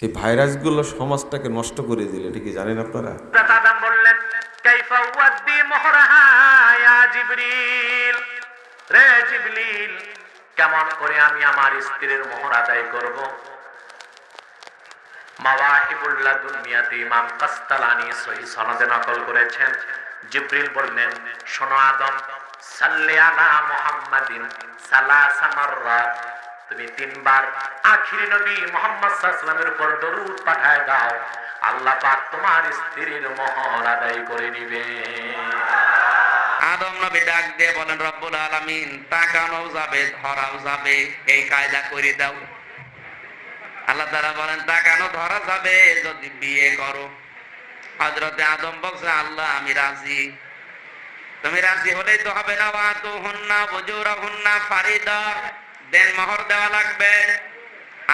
এই ভাইরাসগুলো সমাজটাকে নষ্ট করে দিলে, এটা কি জানেন আপনারা? আদম বললেন, কাইফা ওয়াদ্দি মুহরাহা ইয়া জিবরিল, রে জিবরিল, কেমন করে আমি আমার স্ত্রীর মোহর আদায় করব? মাওয়াহিবুল লাদুনিয়াতে ইমাম কাসতালানী সহিহ সনদে নকল করেছেন। জিবরিল বললেন, শোনো আদম, সাল্লি আলা মুহাম্মাদিন সালাসা মাররাত, তুমি তিনবার আখিরি নবী মুহাম্মদ সাল্লাল্লাহু আলাইহি ওয়াসাল্লামের উপর দরুদ পাঠায় দাও, আল্লাহ পাক তোমার স্ত্রীর মোহর আদায় করে নিবে। আদম নবী ডাক দিয়ে বলেন, রব্বুল আলামিন, তাকানো যাবে, ধরাও যাবে, এই কায়দা করে দাও। আল্লাহ তাআলা বলেন, তাকানো ধরা যাবে যদি বিয়ে করো। হযরতে আদম বলছে, আল্লাহ আমি রাজি। তুমি রাজি হলেই তো হবে না। ওয়াতুহুন্না বুজুরাহুন্না ফারিদা, দেন মোহর দেওয়া লাগবে।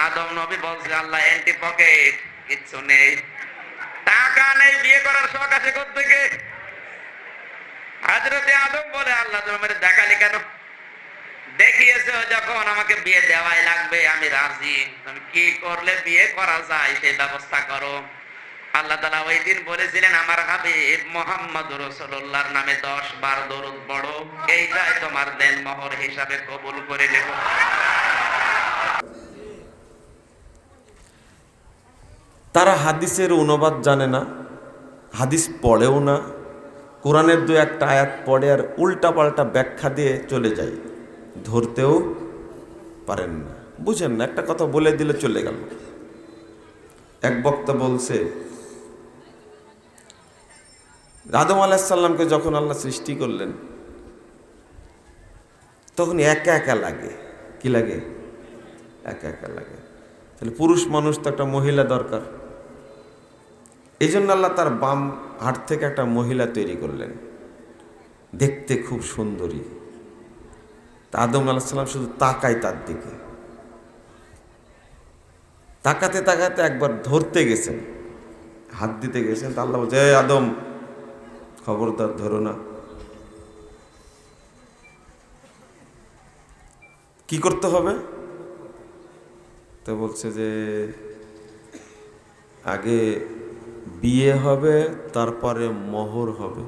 আদম নবী বলছে, আল্লাহ এন্টি পকেট কিচ্ছু নেই, টাকা নেই, বিয়ে করার শখ আছে কোত্থেকে? হযরতে আদম বলে, আল্লাহ তুমি আমাকে দেখালি কেন? দেখিয়েছো যখন, আমাকে বিয়ে দেওয়াই লাগবে, আমি রাজি। তুমি কি করলে বিয়ে করা যায় সেই ব্যবস্থা করো। আল্লাহ তাআলা ওই দিন বলেছিলেন, আমার হাবিব মুহাম্মদুর রাসূলুল্লাহর নামে 10 বার দরুদ পড়ো, এইটাই তোমার দেন মোহর হিসাবে কবুল করে নেব। তারা হাদিসের অনুবাদ জানে না, হাদিস পড়েও না, কোরআনের দু একটা আয়াত পড়ে আর উল্টা পাল্টা ব্যাখ্যা দিয়ে চলে যায়, ধরতেও পারেন না, বুঝেন না, একটা কথা বলে দিলে চলে গেল। এক বক্তা বলছে, আদম আলাইহিস সালামকে যখন আল্লাহ সৃষ্টি করলেন তখন একা একা লাগে। কি লাগে? একা একা লাগে। তাহলে পুরুষ মানুষ তো একটা মহিলা দরকার, এই জন্য আল্লাহ তার বাম হাত থেকে একটা মহিলা তৈরি করলেন, দেখতে খুব সুন্দরী। আদম আলাইহিস সালাম শুধু তাকায় তার দিকে, তাকাতে তাকাতে একবার ধরতে গেছেন, হাত দিতে গেছেন, তা আল্লাহ বলছে, আদম খবরদার ধরো না। কি করতে হবে? তো বলছে যে আগে বিয়ে হবে, তারপরে মোহর হবে।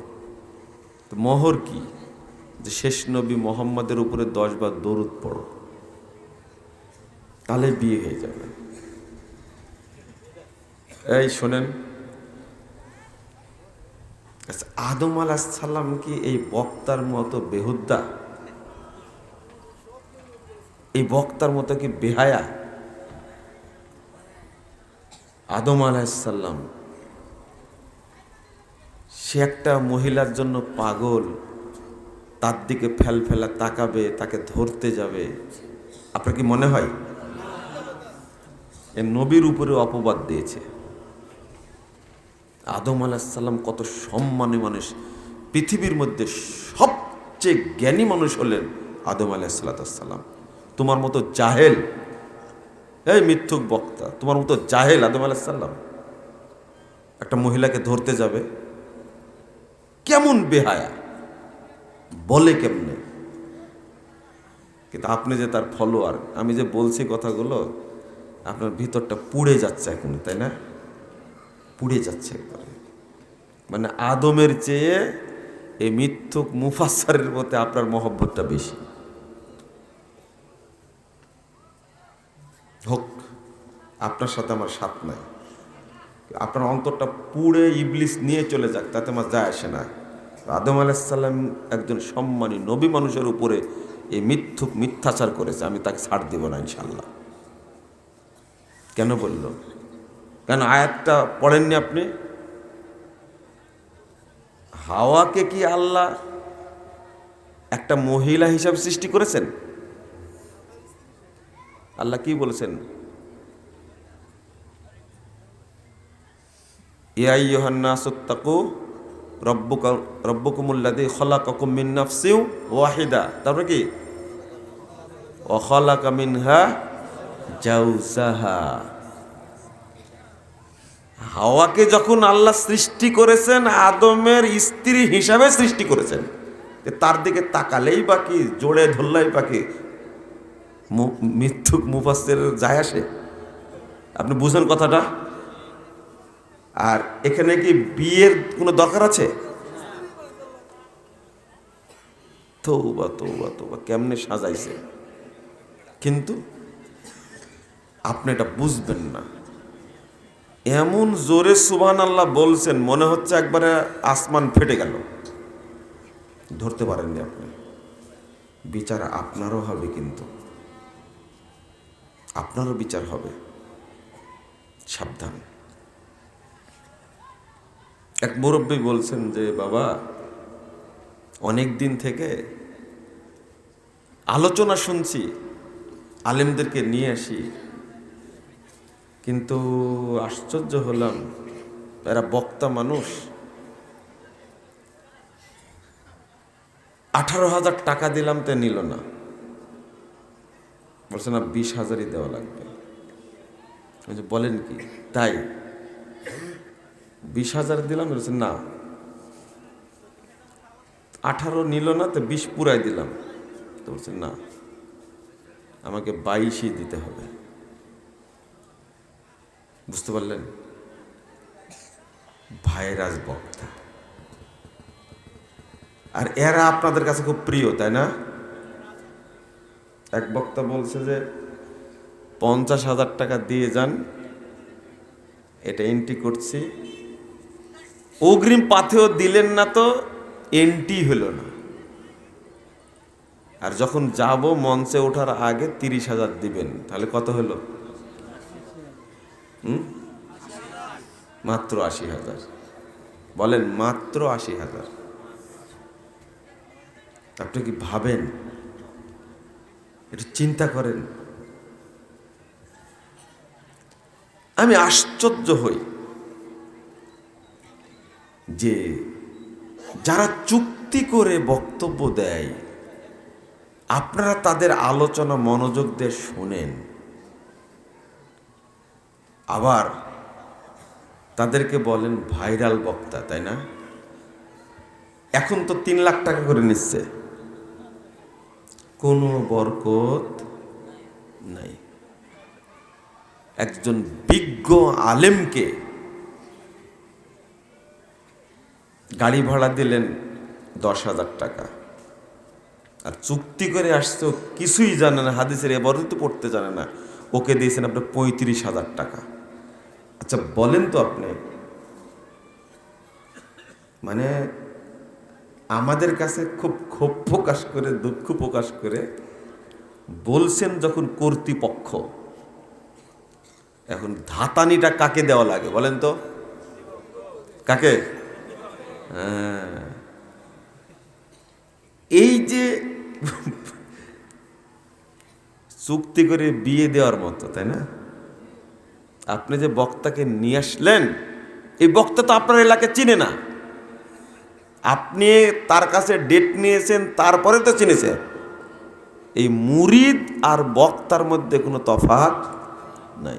তো মোহর কি? যে শেষ নবী মুহাম্মদের উপরে 10 বার দরুদ পড়ো, তাহলে বিয়ে হয়ে যাবে। এই শোনেন, আদম আলাইহিস সালাম কি এই বক্তার মতো বেহুদ্দা? এই বক্তার মতো কি বেহায়া? আদম আলাইহিস সালাম সে একটা মহিলার জন্য পাগল, তার দিকে ফেলফেলা তাকাবে, তাকে ধরতে যাবে। আপনার কি মনে হয় এ নবীর উপরে অপবাদ দিয়েছে? আদম আলাইহিস সালাম কত সম্মানী মানুষ, পৃথিবীর মধ্যে সবচেয়ে জ্ঞানী মানুষ হলেন আদম আলাইহিস সালাম। তোমার মতো জাহেল, এই মিথ্যুক বক্তা, তোমার মতো জাহেল আদম আলাইহিস সালাম একটা মহিলাকে ধরতে যাবে? কেমন বেহায়া, বলে কেমনে? কিন্তু আপনি যে তার ফলোয়ার, আমি যে বলছি কথাগুলো, আপনার ভিতরটা পুড়ে যাচ্ছে এখন, তাই না? পুড়ে যাচ্ছে একবারে। মানে আদমের চেয়ে এই মিথ্যুক মুফাসসারের মধ্যে আপনার মহব্বতটা বেশি। হোক, আপনার সাথে আমার সাথ নাই, আপনার অন্তরটা পুড়ে ইবলিস নিয়ে চলে যাক, তাতে আমার যায় আসে না। আদম আলাইহিস সালাম একজন সম্মানী নবী মানুষের উপরে এই মিথ্যুক মিথ্যাচার করেছে, আমি তাকে ছাড় দিব না ইনশাল্লাহ। কেন বলল? কেন আয়াতটা পড়েননি আপনি? হাওয়াকে কি আল্লাহ একটা মহিলা হিসাবে সৃষ্টি করেছেন? আল্লাহ কি বলেছেন? ইয়া আইয়ুহান নাসুত্তাকু রব্বুকুমুল্লাযী খালাকাকুম মিন নাফসিন ওয়াহিদা, তারপরে কি? ওয়া খালাকা মিনহা জাওজাহা। হাওয়াকে যখন আল্লাহ সৃষ্টি করেছেন, আদমের স্ত্রী হিসাবে সৃষ্টি করেছেন, তার দিকে তাকালেই বাকি, জোড়ে ধরলেই বাকি মিথ্যুক মুফাসসিরের যায় আসে? আপনি বুঝেন কথাটা? আর এখানে কি বিয়ের কোনো দরকার আছে? তৌবা তৌবা তৌবা, কেমনে সাজাইছে। কিন্তু আপনি এটা বুঝবেন না। এমন জোরে সুবহানাল্লাহ বলছেন, মনে হচ্ছে একবারে আসমান ফেটে গেল। ধরতে পারেননি আপনি। বিচার আপনারও হবে, কিন্তু আপনারও বিচার হবে, সাবধান। এক মুরব্বী বলছেন যে, বাবা, অনেক দিন থেকে আলোচনা শুনছি, আলেমদেরকে নিয়ে আসি, কিন্তু আশ্চর্য হলাম, এরা বক্তা মানুষ। 18,000 টাকা দিলাম, তে নিল না। বলছে না, 20,000-ই দেওয়া লাগবে। বলেন কি? তাই 20,000 দিলাম। বলছে না, 18 নিল না, তো 20 পুরাই দিলাম। তো বলছে না, আমাকে 22-ই দিতে হবে। বুঝতে পারলেন? ভাইরাস বক্তা। আর এরা আপনাদের কাছে খুব প্রিয়, তাই না? এক বক্তা বলছে যে 50,000 টাকা দিয়ে যান, এটা এন্ট্রি করছি। অগ্রিম পাথেও দিলেন না, তো এন্ট্রি হলো না। আর যখন যাব মঞ্চে ওঠার আগে 30,000 দিবেন, তাহলে কত হলো? মাত্র 80,000। বলেন, মাত্র 80,000। আপনি কি ভাবেন? একটু চিন্তা করেন। আমি আশ্চর্য হই যে যারা চুক্তি করে বক্তব্য দেয়, আপনারা তাদের আলোচনা মনোযোগ দিয়ে শোনেন, আবার তাদেরকে বলেন ভাইরাল বক্তা, তাই না? এখন তো 3 লাখ টাকা করে নিচ্ছে, কোনো বরকত নাই। একজন বিজ্ঞ আলেমকে গাড়ি ভাড়া দিলেন 10,000 টাকা, আর চুক্তি করে আসছে, ও কিছুই জানে না, হাদিসের এবারও তো পড়তে জানে না, ওকে দিয়েছেন আপনি 35,000 টাকা। আচ্ছা বলেন তো আপনি, মানে আমাদের কাছে খুব ক্ষোভ প্রকাশ করে, দুঃখ প্রকাশ করে বলছেন যখন কর্তৃপক্ষ, এখন ধাতানিটা কাকে দেওয়া লাগে বলেন তো? কাকে? এই যে চুক্তি করে বিয়ে দেওয়ার মতো, তাই না? আপনি যে বক্তাকে নিয়ে আসলেন, এই বক্তা তো আপনার এলাকায় চিনে না। আপনি তার কাছে ডেট নিয়েছেন, তারপরে তো চিনেছেন। এই মুরিদ আর বক্তার মধ্যে কোনো তফাৎ নাই।